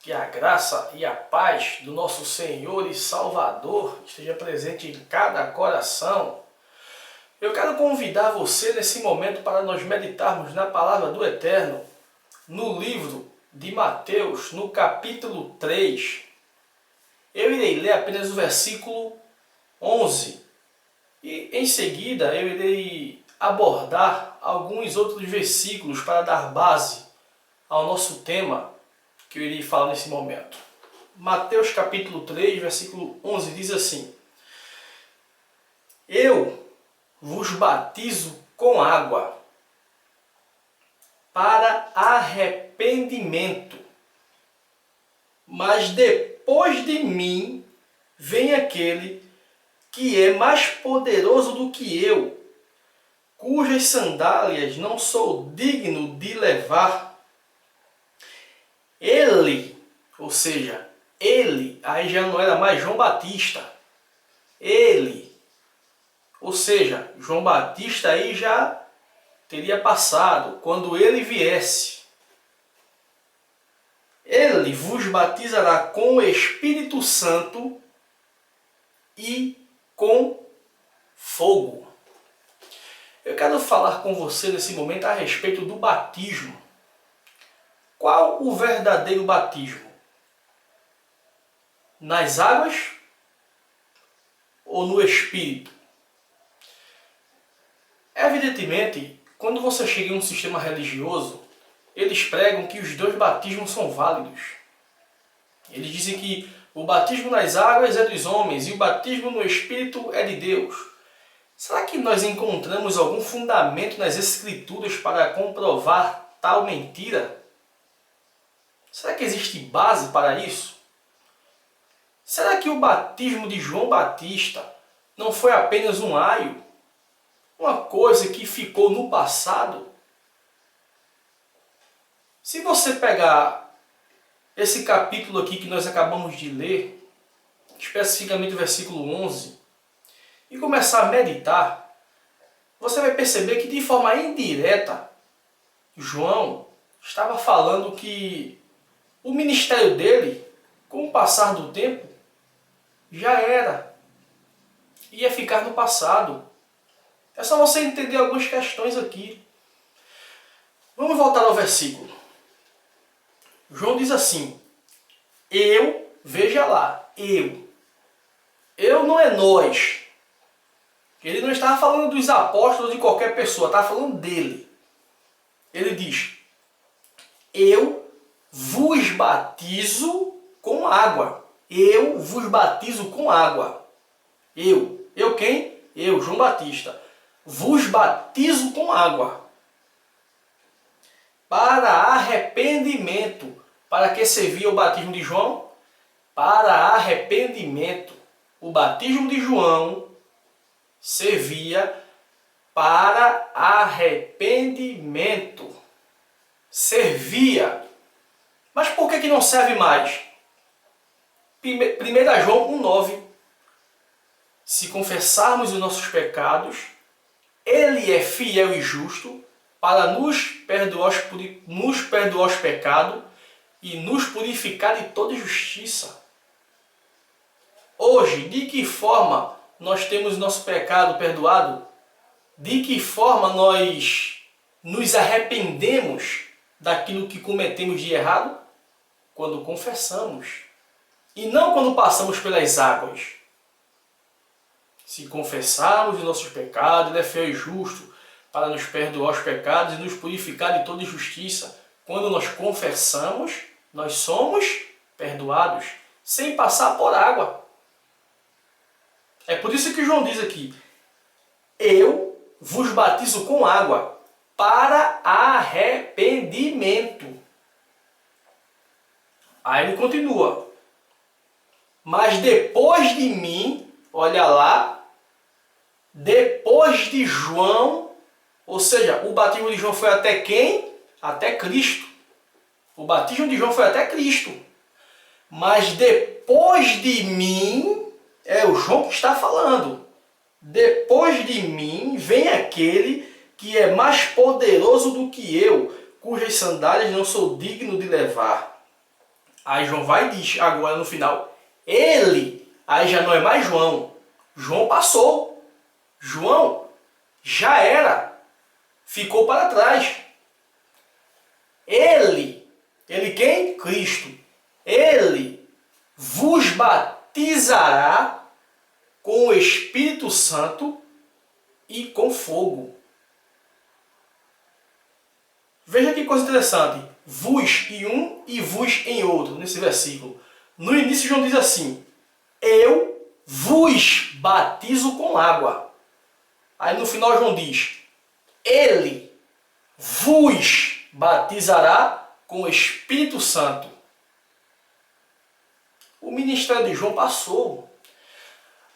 Que a graça e a paz do nosso Senhor e Salvador esteja presente em cada coração. Eu quero convidar você nesse momento para nós meditarmos na palavra do Eterno, no livro de Mateus, no capítulo 3. Eu irei ler apenas o versículo 11 e em seguida eu irei abordar alguns outros versículos para dar base ao nosso tema que eu irei falar nesse momento. Mateus capítulo 3, versículo 11 diz assim: Eu vos batizo com água para arrependimento, mas depois de mim vem aquele que é mais poderoso do que eu, cujas sandálias não sou digno de levar. Ele, ou seja, ele, aí já não era mais João Batista. Ele, ou seja, João Batista aí já teria passado, quando ele viesse. Ele vos batizará com o Espírito Santo e com fogo. Eu quero falar com você nesse momento a respeito do batismo. Qual o verdadeiro batismo? Nas águas ou no Espírito? Evidentemente, quando você chega em um sistema religioso, eles pregam que os dois batismos são válidos. Eles dizem que o batismo nas águas é dos homens e o batismo no Espírito é de Deus. Será que nós encontramos algum fundamento nas Escrituras para comprovar tal mentira? Será que existe base para isso? Será que o batismo de João Batista não foi apenas um aio? Uma coisa que ficou no passado? Se você pegar esse capítulo aqui que nós acabamos de ler, especificamente o versículo 11, e começar a meditar, você vai perceber que de forma indireta, João estava falando que o ministério dele, com o passar do tempo, já ia ficar no passado. É só você entender algumas questões aqui. Vamos voltar ao versículo. João diz assim: veja lá, eu não é nós. Ele não estava falando dos apóstolos de qualquer pessoa, estava falando dele. Ele diz: eu vos batizo com água. Eu vos batizo com água. Eu quem? Eu, João Batista. Vos batizo com água. Para arrependimento. Para que servia o batismo de João? Para arrependimento. O batismo de João servia para arrependimento. Servia. Mas por que não serve mais? 1 João 1,9. Se confessarmos os nossos pecados, Ele é fiel e justo para nos perdoar os pecados e nos purificar de toda justiça. Hoje, de que forma nós temos nosso pecado perdoado? De que forma nós nos arrependemos daquilo que cometemos de errado? Quando confessamos. E não quando passamos pelas águas. Se confessarmos os nossos pecados, Ele é fiel e justo para nos perdoar os pecados e nos purificar de toda injustiça. Quando nós confessamos, nós somos perdoados, sem passar por água. É por isso que João diz aqui: eu vos batizo com água para arrependimento. Aí ele continua: mas depois de mim, olha lá, depois de João, ou seja, o batismo de João foi até quem? Até Cristo. O batismo de João foi até Cristo. Mas depois de mim, é o João que está falando. Depois de mim vem aquele que é mais poderoso do que eu, cujas sandálias não sou digno de levar. Aí João vai e diz, agora no final, ele, aí já não é mais João. João passou. João já era. Ficou para trás. Ele quem? Cristo. Ele vos batizará com o Espírito Santo e com fogo. Veja que coisa interessante. Vos em um e vos em outro, nesse versículo. No início João diz assim, eu vos batizo com água. Aí no final João diz, ele vos batizará com o Espírito Santo. O ministério de João passou.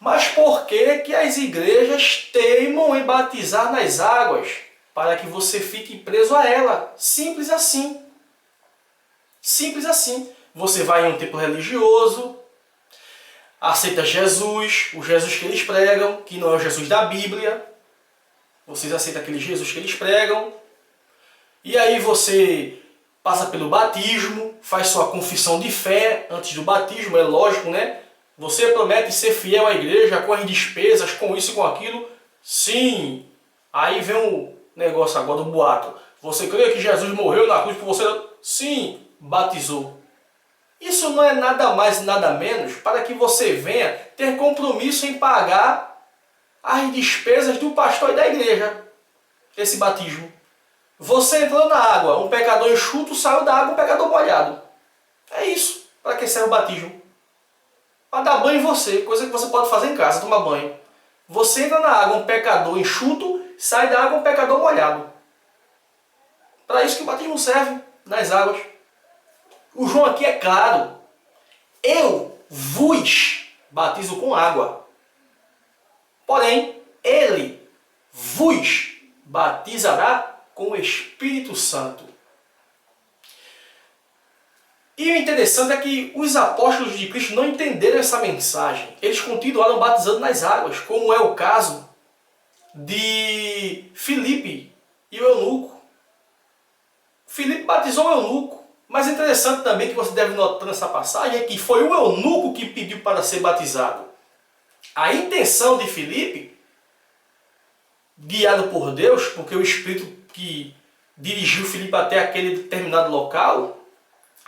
Mas por que as igrejas teimam em batizar nas águas? Para que você fique preso a ela. Simples assim. Simples assim. Você vai em um templo religioso, aceita Jesus, o Jesus que eles pregam, que não é o Jesus da Bíblia. Vocês aceitam aquele Jesus que eles pregam. E aí você passa pelo batismo, faz sua confissão de fé antes do batismo, é lógico, né? Você promete ser fiel à igreja, com as despesas, com isso e com aquilo. Sim. Aí vem um negócio agora do boato. Você crê que Jesus morreu na cruz por você? Sim. Batizou. Isso não é nada mais nada menos para que você venha ter compromisso em pagar as despesas do pastor e da igreja. Esse batismo. Você entrou na água, um pecador enxuto saiu da água, um pecador molhado. É isso. Para que serve o batismo? Para dar banho em você, coisa que você pode fazer em casa, tomar banho. Você entra na água, um pecador enxuto, sai da água, um pecador molhado. Para isso que o batismo serve, nas águas. O João aqui é claro. Eu vos batizo com água. Porém, ele vos batizará com o Espírito Santo. E o interessante é que os apóstolos de Cristo não entenderam essa mensagem. Eles continuaram batizando nas águas, como é o caso de Filipe e o eunuco. Filipe batizou o eunuco. Mas é interessante também que você deve notar nessa passagem é que foi o eunuco que pediu para ser batizado. A intenção de Filipe, guiado por Deus, porque o Espírito que dirigiu Filipe até aquele determinado local,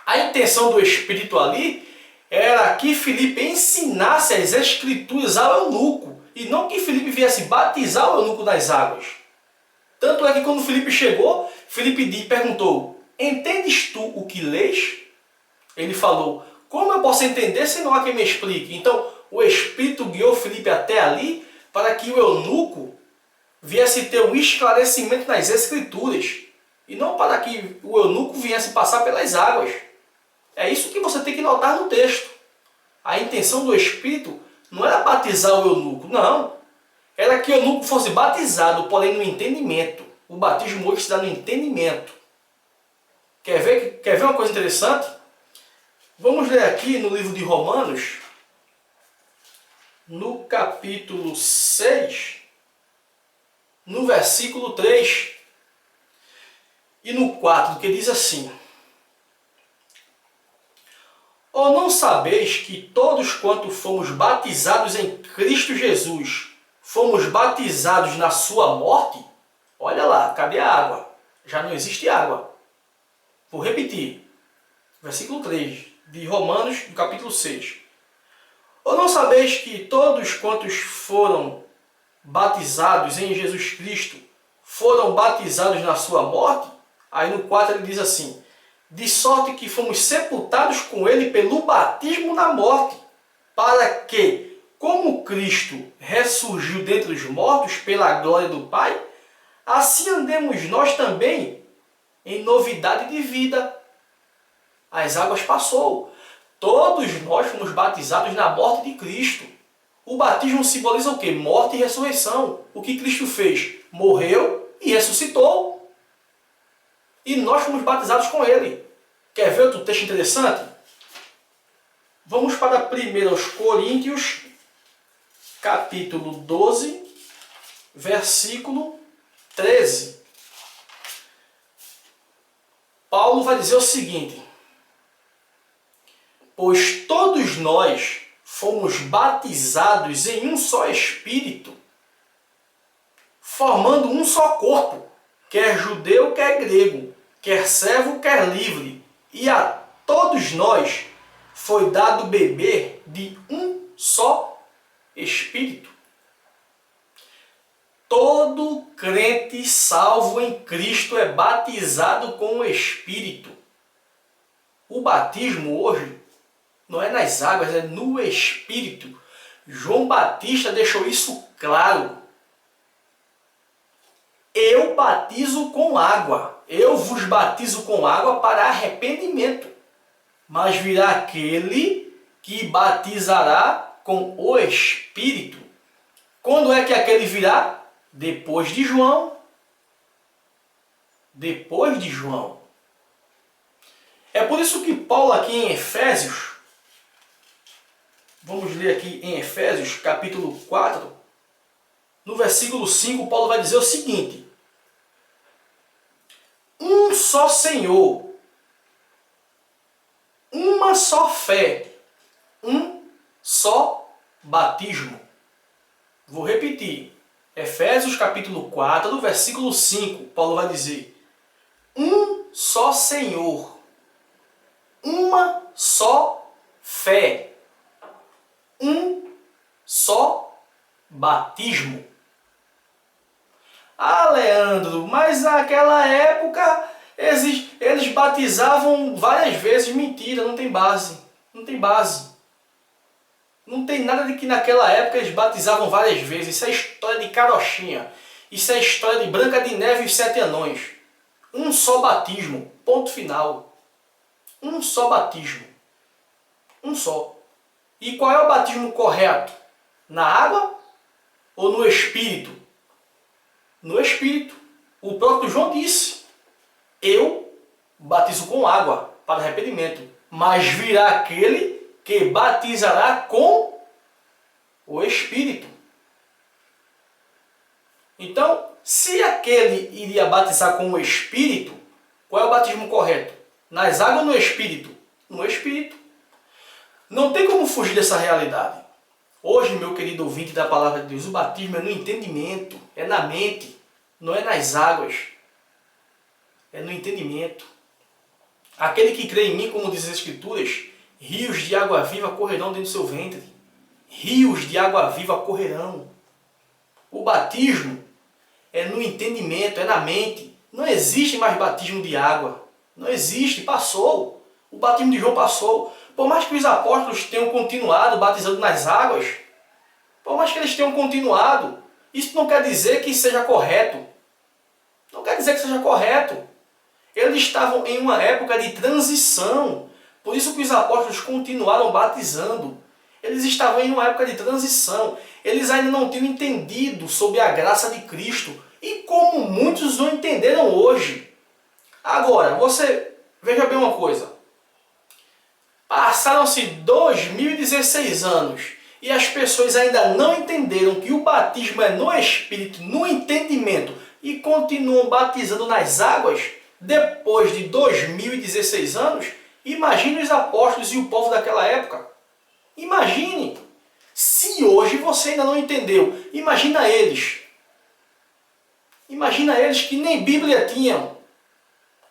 a intenção do Espírito ali era que Filipe ensinasse as Escrituras ao eunuco, e não que Filipe viesse batizar o eunuco nas águas. Tanto é que quando Filipe chegou, Filipe perguntou, entendes tu o que lês? Ele falou, como eu posso entender se não há quem me explique? Então, o Espírito guiou Filipe até ali para que o eunuco viesse ter um esclarecimento nas Escrituras. E não para que o eunuco viesse passar pelas águas. É isso que você tem que notar no texto. A intenção do Espírito não era batizar o eunuco, não. Era que o eunuco fosse batizado, porém no entendimento. O batismo hoje se dá no entendimento. Quer ver uma coisa interessante? Vamos ler aqui no livro de Romanos, no capítulo 6, no versículo 3 e no 4, que diz assim, ou não sabeis que todos quanto fomos batizados em Cristo Jesus, fomos batizados na sua morte? Olha lá, cadê a água? Já não existe água. Vou repetir. Versículo 3 de Romanos, do capítulo 6. Ou não sabeis que todos quantos foram batizados em Jesus Cristo, foram batizados na sua morte? Aí no 4 ele diz assim, de sorte que fomos sepultados com ele pelo batismo na morte, para que, como Cristo ressurgiu dentre os mortos pela glória do Pai, assim andemos nós também em novidade de vida. As águas passou. Todos nós fomos batizados na morte de Cristo. O batismo simboliza o quê? Morte e ressurreição. O que Cristo fez? Morreu e ressuscitou. E nós fomos batizados com Ele. Quer ver outro texto interessante? Vamos para 1 Coríntios, capítulo 12, versículo 13. Paulo vai dizer o seguinte, Pois todos nós fomos batizados em um só Espírito, formando um só corpo, quer judeu, quer grego, quer servo, quer livre, e a todos nós foi dado beber de um só Espírito. Todo crente salvo em Cristo é batizado com o Espírito. O batismo hoje não é nas águas, é no Espírito. João Batista deixou isso claro. Eu batizo com água. Eu vos batizo com água para arrependimento. Mas virá aquele que batizará com o Espírito. Quando é que aquele virá? Depois de João. Depois de João. É por isso que Paulo aqui em Efésios, vamos ler aqui em Efésios capítulo 4, no versículo 5, Paulo vai dizer o seguinte: um só Senhor, uma só fé, um só batismo. Vou repetir. Efésios capítulo 4, versículo 5, Paulo vai dizer: um só Senhor, uma só fé, um só batismo. Ah, Leandro, mas naquela época eles batizavam várias vezes. Mentira, não tem base. Não tem base. Não tem nada de que naquela época eles batizavam várias vezes. Isso é história de carochinha. Isso é história de Branca de Neve e os Sete Anões. Um só batismo. Ponto final. Um só batismo. Um só. E qual é o batismo correto? Na água ou no Espírito? No Espírito. O próprio João disse: eu batizo com água para arrependimento, mas virá aquele que batizará com o Espírito. Então, se aquele iria batizar com o Espírito, qual é o batismo correto? Nas águas ou no Espírito? No Espírito. Não tem como fugir dessa realidade. Hoje, meu querido ouvinte da Palavra de Deus, o batismo é no entendimento, é na mente, não é nas águas. É no entendimento. Aquele que crê em mim, como diz as Escrituras, rios de água viva correrão dentro do seu ventre. Rios de água viva correrão. O batismo é no entendimento, é na mente. Não existe mais batismo de água. Não existe, passou. O batismo de João passou. Por mais que os apóstolos tenham continuado batizando nas águas, por mais que eles tenham continuado, isso não quer dizer que seja correto. Não quer dizer que seja correto. Eles estavam em uma época de transição. Por isso que os apóstolos continuaram batizando. Eles estavam em uma época de transição. Eles ainda não tinham entendido sobre a graça de Cristo. E como muitos não entenderam hoje. Agora, você veja bem uma coisa. Passaram-se 2016 anos e as pessoas ainda não entenderam que o batismo é no Espírito, no entendimento, e continuam batizando nas águas depois de 2016 anos. Imagine os apóstolos e o povo daquela época. Imagine. Se hoje você ainda não entendeu, imagina eles. Imagina eles que nem Bíblia tinham.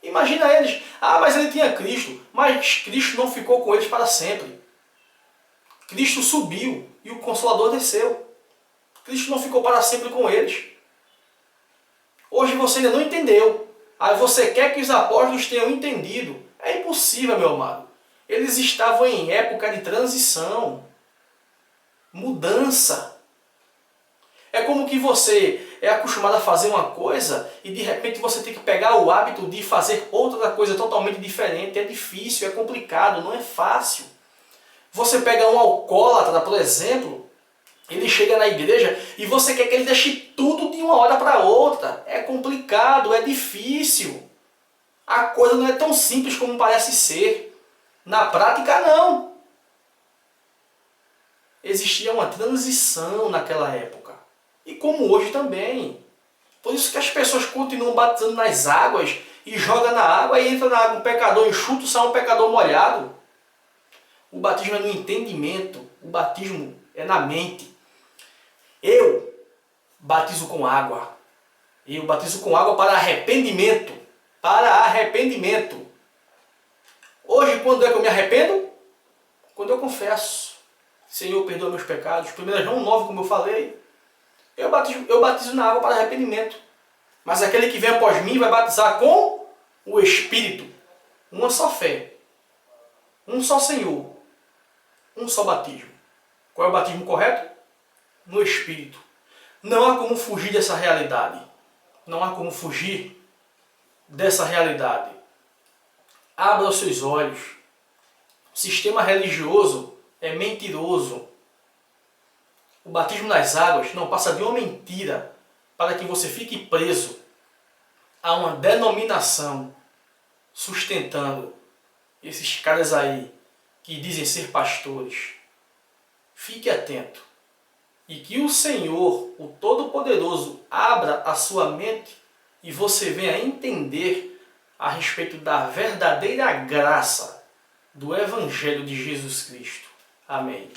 Imagina eles. Ah, mas ele tinha Cristo. Mas Cristo não ficou com eles para sempre. Cristo subiu e o Consolador desceu. Cristo não ficou para sempre com eles. Hoje você ainda não entendeu. Aí você quer que os apóstolos tenham entendido. É impossível, meu amado. Eles estavam em época de transição. Mudança. É como que você é acostumado a fazer uma coisa e de repente você tem que pegar o hábito de fazer outra coisa totalmente diferente. É difícil, é complicado, não é fácil. Você pega um alcoólatra, por exemplo, ele chega na igreja e você quer que ele deixe tudo de uma hora para outra. É complicado, é difícil. A coisa não é tão simples como parece ser. Na prática, não. Existia uma transição naquela época. E como hoje também. Por isso que as pessoas continuam batizando nas águas e jogam na água e entra na água um pecador enxuto, sai um pecador molhado. O batismo é no entendimento, o batismo é na mente. Eu batizo com água. Eu batizo com água para arrependimento. Para arrependimento. Hoje, quando é que eu me arrependo? Quando eu confesso. Senhor, perdoa meus pecados. 1 João 9, como eu falei. Eu batizo na água para arrependimento. Mas aquele que vem após mim vai batizar com o Espírito. Uma só fé. Um só Senhor. Um só batismo. Qual é o batismo correto? No Espírito. Não há como fugir dessa realidade. Não há como fugir dessa realidade. Abra os seus olhos. O sistema religioso é mentiroso. O batismo nas águas não passa de uma mentira para que você fique preso a uma denominação sustentando esses caras aí que dizem ser pastores. Fique atento. E que o Senhor, o Todo-Poderoso, abra a sua mente e você venha entender a respeito da verdadeira graça do Evangelho de Jesus Cristo. Amém.